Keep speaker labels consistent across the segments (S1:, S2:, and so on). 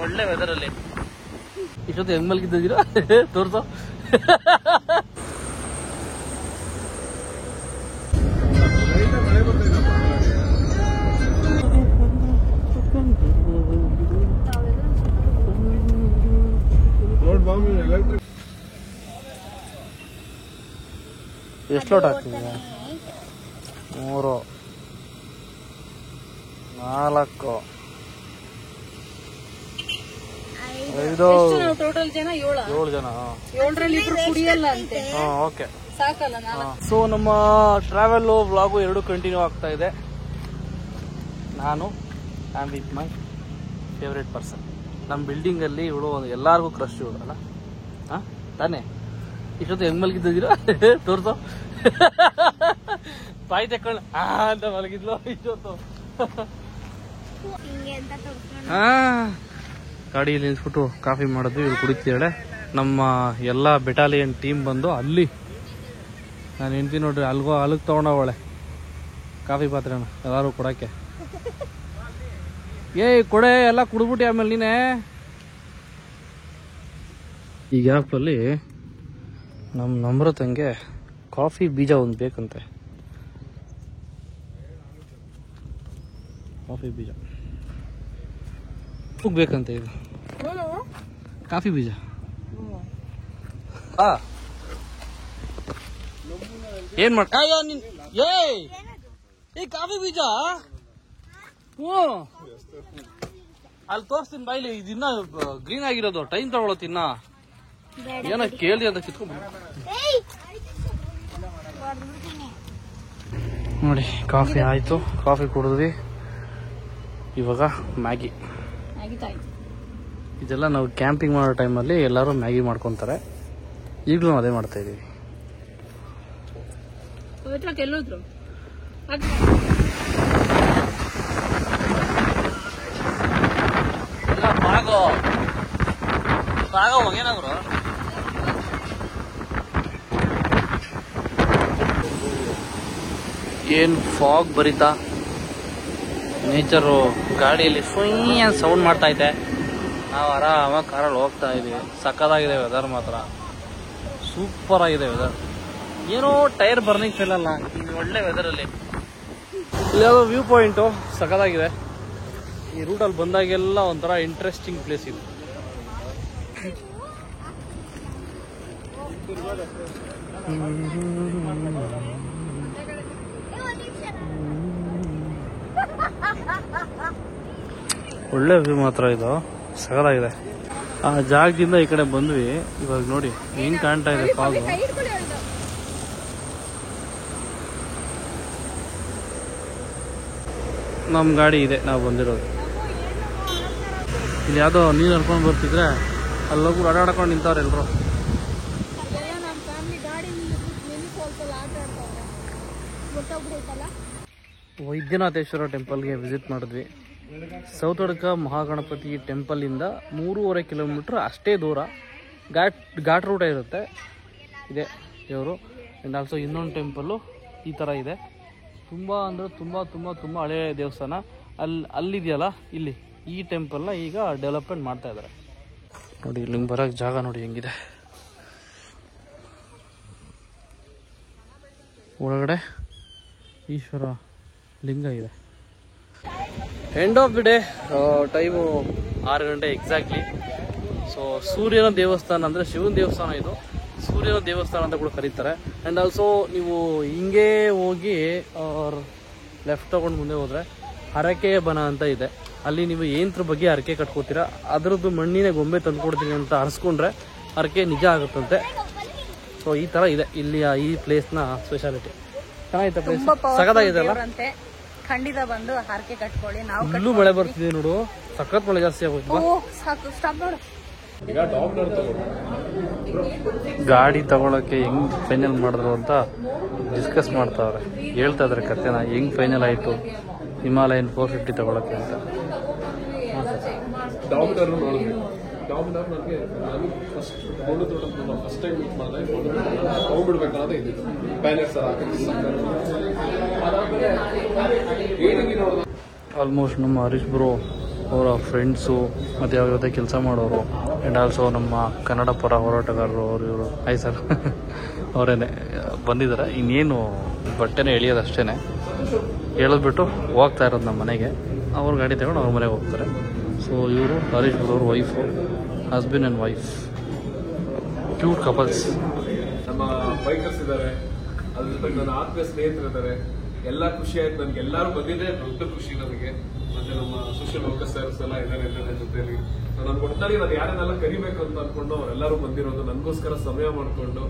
S1: ಒಳ್ಳೆ ವೆದರ್ ಅಲ್ಲಿ ಇಷ್ಟೊತ್ತು ಹೆಂಗ್ ಮಲ್ಗಿದ್ದೀರಾ ತೋರ್ಸೋ. ಎಷ್ಟು ಲೋಟ್ ಹಾಕ್ತಿದ್ಯಾ? 3 4 5
S2: ಟೋಟಲ್ ಜನ
S1: 7 ಜನ.
S2: 7ರಲ್ಲಿ ಕುಡಿಯಲ್ಲ ಅಂತೆ.
S1: ಓಕೆ
S2: ಸಾಕಲ್ಲ.
S1: ಸೊ ನಮ್ಮ ಟ್ರಾವೆಲ್ ವ್ಲಾಗು 2 ಕಂಟಿನ್ಯೂ ಆಗ್ತಾ ಇದೆ. ನಾನು am with my favourite person. ನಮ್ಮ ಬಿಲ್ಡಿಂಗ್ ಅಲ್ಲಿ ಇವಳು ಎಲ್ಲಾರ್ಗು ಕ್ರಶ್ ಇವಳು ಅಲ್ಲ ತಾನೇ? ಇಷ್ಟೊತ್ತು ಹೆಂಗ್ ಮಲಗಿದ್ದೀರಾ ತೋರ್ಸೋ. ಬಾಯಿ ತಕ್ಕೊಂಡು ಅಂತ ಮಲಗಿದ್ಲು ಇಷ್ಟೊತ್ತು. ಗಾಡಿಯಲ್ಲಿ ನಿಲ್ಸ್ಬಿಟ್ಟು ಕಾಫಿ ಮಾಡಿದ್ವಿ. ಇವ್ರು ಕುಡಿತಿದ್ದಾಳೆ. ನಮ್ಮ ಎಲ್ಲ ಬೆಟಾಲಿಯನ್ ಟೀಮ್ ಬಂದು ಅಲ್ಲಿ ನಾನು ಹೆಂಡ್ತಿ ನೋಡ್ರಿ ಅಲ್ಲಿಗೆ ತಗೊಂಡವಳೆ ಕಾಫಿ ಪಾತ್ರೆನ ಎಲ್ಲಾರು ಕೊಡಕ್ಕೆ. ಕೊಡೆ ಎಲ್ಲ ಕುಡ್ಬಿಟ್ಟು ಆಮೇಲೆ ನೀನೆ. ಈ ಗ್ಯಾಪಲ್ಲಿ ನಮ್ಮ ನಮ್ರತಂಗೆ ಕಾಫಿ ಬೀಜ ಒಂದು ಬೇಕಂತೆ. ಕಾಫಿ ಬೀಜ ಬೇಕಂತೆ. ಇದು ಕಾಫಿ ಬೀಜ ಏನ್ ಮಾಡ ಈ ಕಾಫಿ ಬೀಜ ಅಲ್ಲಿ ತೋರಿಸ್ತೀನಿ ಬಾಯ್ಲಿ. ಇದಿನ್ನ ಗ್ರೀನ್ ಆಗಿರೋದು ಟೈಮ್ ತಗೊಳತ್ತಿನ್ನ ಏನ ಕೇಳಿ ಅಂತ ಕಿತ್ಕೊಂಡ್ ನೋಡಿ. ಕಾಫಿ ಆಯ್ತು, ಕಾಫಿ ಕುಡಿದ್ವಿ. ಇವಾಗ ಮ್ಯಾಗಿ. ಇದೆಲ್ಲ ನಾವು ಕ್ಯಾಂಪಿಂಗ್ ಮಾಡೋ ಟೈಮಲ್ಲಿ ಎಲ್ಲರೂ ಮ್ಯಾಗಿ ಮಾಡ್ಕೊತಾರೆ. ಈಗಲೂ ಅದೇ ಮಾಡ್ತಾ ಇದೀವಿ. ಏನಾದ್ರು ಏನ್ ಫಾಗ್ ಬರಿತಾ, ನೇಚರು ಗಾಡಿಯಲ್ಲಿ ಫುಯ್ ಅಂತ ಸೌಂಡ್ ಮಾಡ್ತಾ ಇದೆ. ನಾವು ಆರಾಮಾಗಿ ಕಾರಲ್ಲಿ ಹೋಗ್ತಾ ಇದೀವಿ. ಸಕ್ಕದಾಗಿದೆ ವೆದರ್, ಮಾತ್ರ ಸೂಪರ್ ಆಗಿದೆ ವೆದರ್. ಏನೋ ಟೈರ್ ಬರ್ನಿಂಗ್ ಫೀಲ್ ಅಲ್ಲ ಈ ಒಳ್ಳೆ ವೆದರಲ್ಲಿ. ಇಲ್ಲಿ ಯಾವುದೋ ವ್ಯೂ ಪಾಯಿಂಟು ಸಕ್ಕದಾಗಿದೆ. ಈ ರೂಟಲ್ಲಿ ಬಂದಾಗೆಲ್ಲ ಒಂಥರ ಇಂಟ್ರೆಸ್ಟಿಂಗ್ ಪ್ಲೇಸ್ ಇದು. ಒಳ್ಳೆ ವ್ಯೂ ಮಾತ್ರ ಇದು, ಸಗದಾಗಿದೆ. ಆ ಜಾಗದಿಂದ ಈ ಕಡೆ ಬಂದ್ವಿ. ಇವಾಗ ನೋಡಿ ಹೆಂಗ್ ಕಾಣ್ತಾ ಇದೆ ಫಾಗು. ನಮ್ಮ ಗಾಡಿ ಇದೆ, ನಾವು ಬಂದಿರೋದು. ಇಲ್ಲಿ ಯಾವುದೋ ನೀರು ಹರ್ಕೊಂಡು ಬರ್ತಿದ್ರೆ ಅಲ್ಲೋಗಿ ಆಡಾಡ್ಕೊಂಡು ನಿಂತವ್ರೆ ಎಲ್ರು. ವೈದ್ಯನಾಥೇಶ್ವರ ಟೆಂಪಲ್ಗೆ ವಿಸಿಟ್ ಮಾಡಿದ್ವಿ. ಸೌತಡ್ಕ ಮಹಾಗಣಪತಿ ಟೆಂಪಲಿಂದ 3.5 ಕಿಲೋಮೀಟ್ರ್ ಅಷ್ಟೇ ದೂರ. ಘಾಟ್ ರೂಟ ಇರುತ್ತೆ. ಇದೆ ದೇವರು. ಆ್ಯಂಡ್ ಆಲ್ಸೋ ಇನ್ನೊಂದು ಟೆಂಪಲ್ಲು ಈ ಥರ ಇದೆ. ತುಂಬ ಅಂದರೆ ತುಂಬ ತುಂಬ ತುಂಬ ಹಳೆಯ ದೇವಸ್ಥಾನ. ಅಲ್ಲಿದೆಯಲ್ಲ ಇಲ್ಲಿ ಈ ಟೆಂಪಲ್ನ ಈಗ ಡೆವಲಪ್ಮೆಂಟ್ ಮಾಡ್ತಾ ಇದ್ದಾರೆ. ನೋಡಿ ಇಲ್ಲಿ ಬರೋಕ್ಕೆ ಜಾಗ ನೋಡಿ ಹೆಂಗಿದೆ. ಒಳಗಡೆ ಈಶ್ವರ ಲಿಂಗ ಇದೆ. End of the day, time 6 ಗಂಟೆ ಎಕ್ಸಾಕ್ಟ್ಲಿ. ಸೊ ಸೂರ್ಯನ ದೇವಸ್ಥಾನ ಅಂದರೆ ಶಿವನ ದೇವಸ್ಥಾನ ಇದು. ಸೂರ್ಯನ ದೇವಸ್ಥಾನ ಅಂತ ಕೂಡ ಕರೀತಾರೆ. ಆ್ಯಂಡ್ ಆಲ್ಸೋ ನೀವು ಹಿಂಗೆ ಹೋಗಿ ಲೆಫ್ಟ್ ತಗೊಂಡು ಮುಂದೆ ಹೋದರೆ ಹರಕೆಯ ಬನ ಅಂತ ಇದೆ. ಅಲ್ಲಿ ನೀವು ಏನರ ಬಗ್ಗೆ ಹರಕೆ ಕಟ್ಕೋತೀರಾ, ಅದರದ್ದು ಮಣ್ಣಿನ ಗೊಂಬೆ ತಂದುಕೊಡ್ತೀನಿ ಅಂತ ಹರಿಸ್ಕೊಂಡ್ರೆ ಹರಕೆ ನಿಜ ಆಗುತ್ತಂತೆ. ಸೊ ಈ ಥರ ಇದೆ ಇಲ್ಲಿ ಈ ಪ್ಲೇಸ್ನ ಸ್ಪೆಷಾಲಿಟಿ. ಚೆನ್ನಾಗಿತ್ತು ಪ್ಲೇಸ್, ಸಗದಾಗಿದೆ ಅಲ್ಲ.
S2: ಖಂಡಿತ ಬಂದು ಹರಕೆ ಕಟ್ಕೊಳ್ಳಿ. ನಾವು
S1: ಇಲ್ಲೂ ಮಳೆ ಬರ್ತಿದೆ ನೋಡು, ಸಖತ್ ಮಳೆ ಜಾಸ್ತಿ ಆಗೋಯ್ತು. ಗಾಡಿ ತಗೊಳಕ್ಕೆ ಹೆಂಗ್ ಫೈನಲ್ ಮಾಡಿದ್ರು ಅಂತ ಡಿಸ್ಕಸ್ ಮಾಡ್ತಾವ್ರೆ. ಹೇಳ್ತಾ ಇದಾರೆ ಕತೆನ ಹೆಂಗ್ ಫೈನಲ್ ಆಯ್ತು ಹಿಮಾಲಯನ್ 450 ತಗೊಳಕ್ಕೆ ಅಂತ. ಆಲ್ಮೋಸ್ಟ್ ನಮ್ಮ ಹರೀಶ್ ಬ್ರೋ ಅವರ ಫ್ರೆಂಡ್ಸು ಮತ್ತು ಅವ್ರ ಜೊತೆ ಕೆಲಸ ಮಾಡೋರು ಆ್ಯಂಡ್ ಆಲ್ಸೋ ನಮ್ಮ ಕನ್ನಡ ಪರ ಹೋರಾಟಗಾರರು ಇವರು ಹಾಯ್ ಸರ್ ಅವರೇನೆ ಬಂದಿದ್ದಾರೆ. ಇನ್ನೇನು ಬಟ್ಟೆನೇ ಎಳಿಯೋದು ಅಷ್ಟೇ, ಹೇಳಿದ್ಬಿಟ್ಟು ಹೋಗ್ತಾ ಇರೋದು ನಮ್ಮ ಮನೆಗೆ. ಅವ್ರ ಗಾಡಿ ತಗೊಂಡು ಅವ್ರ ಮನೆಗೆ ಹೋಗ್ತಾರೆ. ಸೊ ಇವರು ಹರೀಶ್ ಬ್ರೋ ಅವ್ರ wife, husband and wife, cute couples.
S3: ನಮ್ಮ ಬೈಕರ್ಸ್ ಇದ್ದಾರೆ, ಅದ್ರ ಜೊತೆಗೆ ನನ್ನ ಆತ್ಮೀಯ ಸ್ನೇಹಿತರಿದ್ದಾರೆ. ಎಲ್ಲ ಖುಷಿ ಆಯ್ತು ನನಗೆ. ಎಲ್ಲರೂ ಬಂದಿದೆ ದೊಡ್ಡ ಖುಷಿ ನನಗೆ. ಮತ್ತೆ ನಮ್ಮ ಸೋಷಿಯಲ್ ವರ್ಕರ್ಸ್ ಎಲ್ಲ ಇದ್ದಾರೆ ನನ್ನ ಜೊತೆಲಿ. ನಾನು ಒಟ್ಟಿನಲ್ಲಿ ನಾನು ಯಾರನ್ನೆಲ್ಲ ಕರಿಬೇಕು ಅಂತ ಅನ್ಕೊಂಡು ಅವರೆಲ್ಲರೂ ಬಂದಿರೋದು, ನನಗೋಸ್ಕರ ಸಮಯ ಮಾಡಿಕೊಂಡು.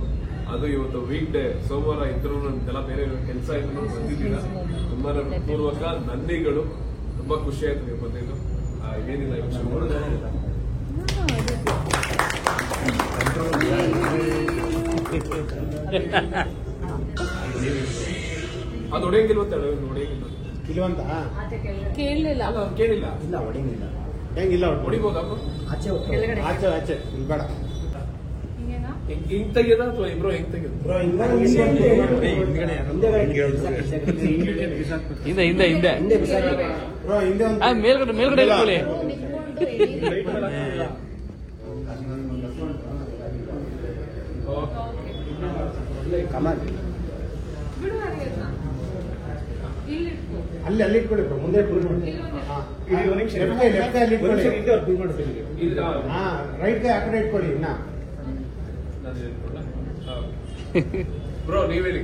S3: ಅದು ಇವತ್ತು ವೀಕ್ ಡೇ, ಸೋಮವಾರ ಇದ್ರು ನನ್ಗೆಲ್ಲ ಬೇರೆ ಕೆಲಸ ಇದ್ರು ಬಂದಿದ್ದೀರಾ. ತುಂಬಾ ಪೂರ್ವಕ ನಂದಿಗಳು. ತುಂಬಾ ಖುಷಿ ಆಯ್ತು ನೀವು ಬಂದಿದ್ದು. ಏನಿಲ್ಲ ಅದು ಹೊಡೆಯಂಗಿಲ್ವ ಅಂತ ಹೇಳಿ ಹೊಡೆಯಂಗಿಲ್ಲ
S4: ಇಲ್ವಂತ
S2: ಕೇಳಲಿಲ್ಲ.
S3: ಕೇಳಿಲ್ಲ.
S4: ಇಲ್ಲ ಹೊಡಿಂಗಿಲ್ಲ. ಹೆಂಗಿಲ್ಲ
S3: ಹೊಡಿಬೋದಾ
S4: ಆಚೆ ಆಚೆ ಆಚೆ ಇಲ್ಲಿ ಬೇಡ.
S3: ಹಿಂಗ್ ತೆಗೆದ ಅಥವಾ ಇಬ್ರು ಹೆಂಗ್ ತೆಗೆದು
S1: ಹಿಂದೆ ಹಿಂದೆ ಹಿಂದೆ ಮೇಲ್ಗಡೆ ಮೇಲ್ಗಡೆ ಇಟ್ಕೊಳ್ಳಿ.
S4: ಕಮಾನ್ ಅಲ್ಲಿ ಅಲ್ಲಿ ಇಟ್ಕೊಳ್ಳಿ ಬ್ರೋ, ಮುಂದೆ ರೈಟ್ ಕೈ ಆ ಕಡೆ ಇಟ್ಕೊಳ್ಳಿ. ಇನ್ನ
S3: ಬ್ರೋ ನೀವ್ ಹೇಳಿ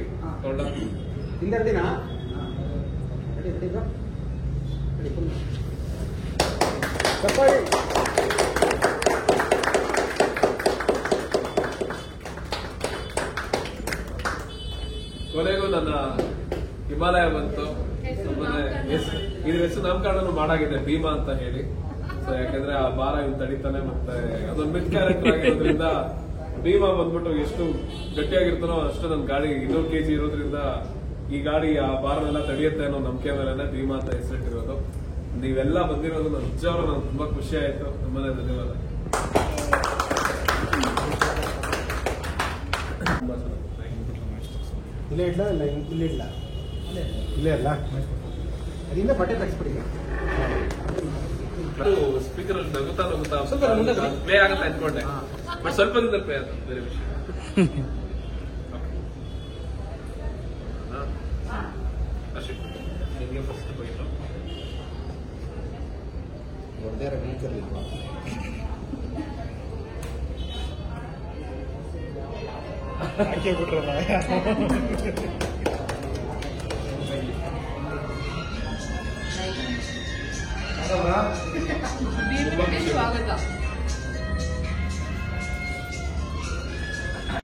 S4: ಹಿಂದಿನ
S3: ಕೊನೆಗೂ ನನ್ನ ಹಿಮಾಲಯ ಬಂತು. ಇದ್ರ ಹೆಸರು ನಾಮಕರಣ ಮಾಡಾಗಿದೆ ಭೀಮಾ ಅಂತ ಹೇಳಿ. ಸೊ ಯಾಕಂದ್ರೆ ಆ ಭಾರ ಇವ್ ತಡಿತಾನೆ, ಮತ್ತೆ ಅದೊಂದು ಮಿಡ್ ಕ್ಯಾರೆಕ್ಟರ್ ಆಗಿರೋದ್ರಿಂದ ಭೀಮಾ ಬಂದ್ಬಿಟ್ಟು ಎಷ್ಟು ಗಟ್ಟಿಯಾಗಿರ್ತಾನೋ ಅಷ್ಟು ನನ್ನ ಗಾಡಿ 200 kg ಇರೋದ್ರಿಂದ ಈ ಗಾಡಿ ಆ ಭಾರನೆಲ್ಲ ತಡೆಯುತ್ತೆ ಅನ್ನೋ ನಂಬಿಕೆ ಮೇಲೆ ಭೀಮಾ ಅಂತ ಹೆಸರಿಟ್ಟಿರೋದು. ನೀವೆಲ್ಲ ಬಂದಿರೋದು ನನ್ನ ನಿಜವಾಗ್ಲೂ ನಂಗೆ ತುಂಬಾ ಖುಷಿ ಆಯ್ತು. ತುಂಬಾನೇ ಧನ್ಯವಾದ.
S4: ಇಲ್ಲೇ ಇಡ್ಲ ಇಲ್ಲ ಇಲ್ಲೇ ಇಲ್ಲ ಇಲ್ಲೇ ಅಲ್ಲ ಅದರಿಂದ ಬಟ್ಟೆ ತರಿಸ್ಬಿಡಿ.
S3: ಸ್ಪೀಕರ್ ನಗುತ್ತಾ ನಗುತ್ತಾ ಸ್ವಲ್ಪ ಪ್ಲೇ ಆಗುತ್ತೆ ಅನ್ಕೊಂಡೆ, ಬಟ್ ಸ್ವಲ್ಪ ದಿನದಲ್ಲಿ ಪ್ಲೇ ಆಗುತ್ತೆ. ಬೇರೆ ವಿಷಯ. ಅಷ್ಟೇ ನಿಮಗೆ ಫಸ್ಟ್ ಹೋಗಿತ್ತು
S4: ಹೊಡೆದಾರ ಬೀಚಲ್ಲಿ ಹಾಕಿ ಬಿಟ್ರಲ್ಲ.
S2: ಸ್ವಾಗತ.